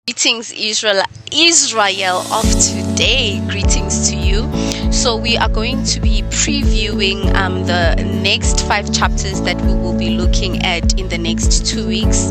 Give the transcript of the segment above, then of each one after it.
Greetings, Israel of today. Greetings to you. So we are going to be previewing the next 5 chapters that we will be looking at in the next 2 weeks.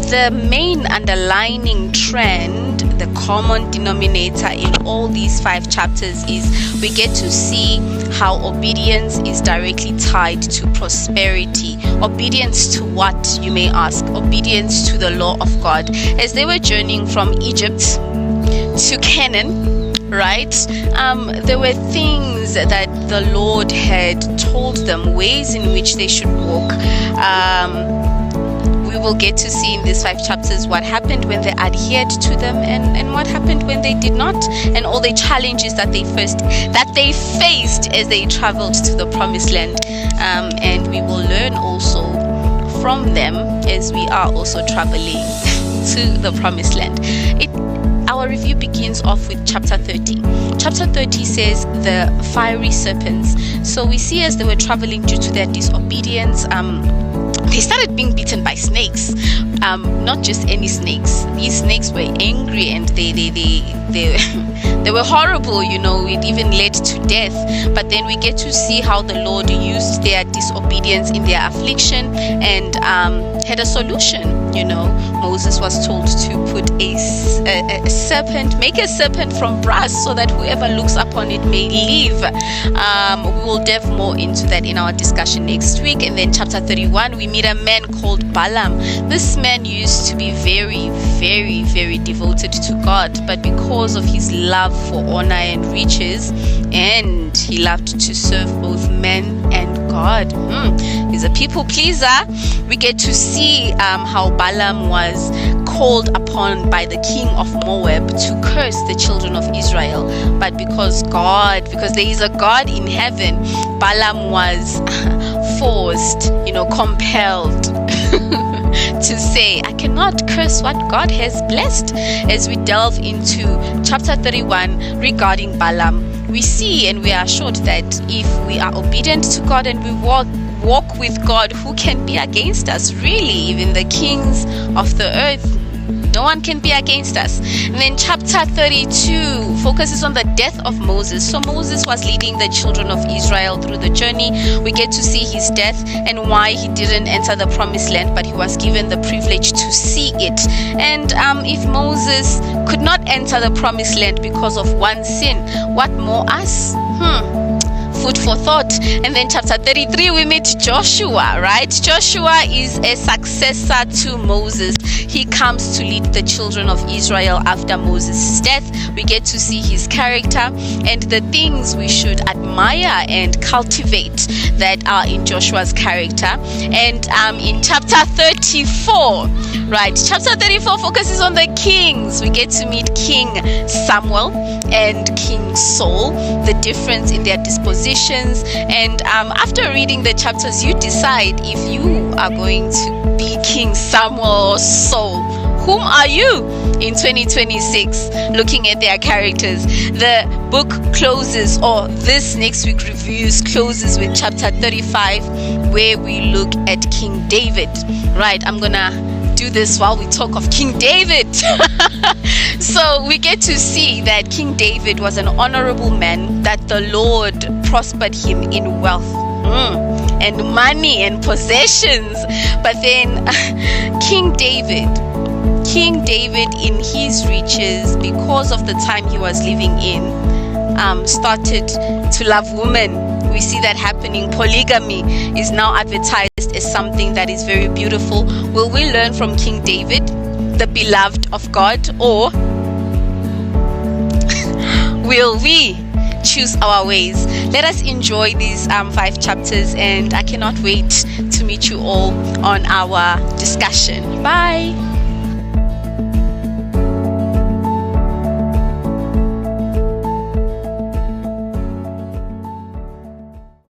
The main underlining trend, the common denominator in all these 5 chapters is we get to see how obedience is directly tied to prosperity. Obedience to what, you may ask? Obedience to the law of God. As they were journeying from Egypt to Canaan, right, there were things that the Lord had told them, ways in which they should walk. We will get to see in these 5 chapters what happened when they adhered to them and what happened when they did not, and all the challenges that they faced as they traveled to the promised land. And we will learn also from them as we are also traveling to the promised land. Our review begins off with chapter 30. Chapter 30 says the fiery serpents. So we see as they were traveling due to their disobedience, they started being bitten by snakes. Not just any snakes. These snakes were angry and they were horrible, it even led to death. But then we get to see how the Lord used their disobedience in their affliction and had a solution. Moses was told to put make a serpent from brass so that whoever looks upon it may live. We will delve more into that in our discussion next week. And then chapter 31, we meet a man called Balaam. This man used to be very, very, very devoted to God, but because of his love for honor and riches, and he loved to serve both men and God. He's a people pleaser. We get to see how Balaam was called upon by the king of Moab to curse the children of Israel, but because there is a God in heaven, Balaam was forced, compelled to say, I cannot curse what God has blessed. As we delve into chapter 31 regarding Balaam, we see and we are assured that if we are obedient to God and we walk with God, who can be against us? Really, even the kings of the earth, no one can be against us. And then chapter 32 focuses on the death of Moses. So Moses was leading the children of Israel through the journey. We get to see his death and why he didn't enter the promised land, but he was given the privilege to see it. And if Moses could not enter the promised land because of one sin, what more us? Food for thought. And then chapter 33, we meet Joshua, right? Joshua is a successor to Moses. He comes to lead the children of Israel after Moses' death. We get to see his character and the things we should admire and cultivate that are in Joshua's character. And in chapter 34, right? Chapter 34 focuses on the kings. We get to meet King Samuel and King Saul, the difference in their dispositions. And after reading the chapters, you decide if you are going to be King Samuel or Saul. Whom are you in 2026? Looking at their characters, the book closes, or this next week reviews closes with chapter 35, where we look at King David. Right, I'm gonna do this while we talk of King David. So we get to see that King David was an honorable man, that the Lord prospered him in wealth and money and possessions. But then King David in his riches, because of the time he was living in, started to love women. We see that happening. Polygamy is now advertised as something that is very beautiful. Will we learn from King David, the beloved of God, or will we choose our ways? Let us enjoy these 5 chapters, and I cannot wait to meet you all on our discussion. Bye.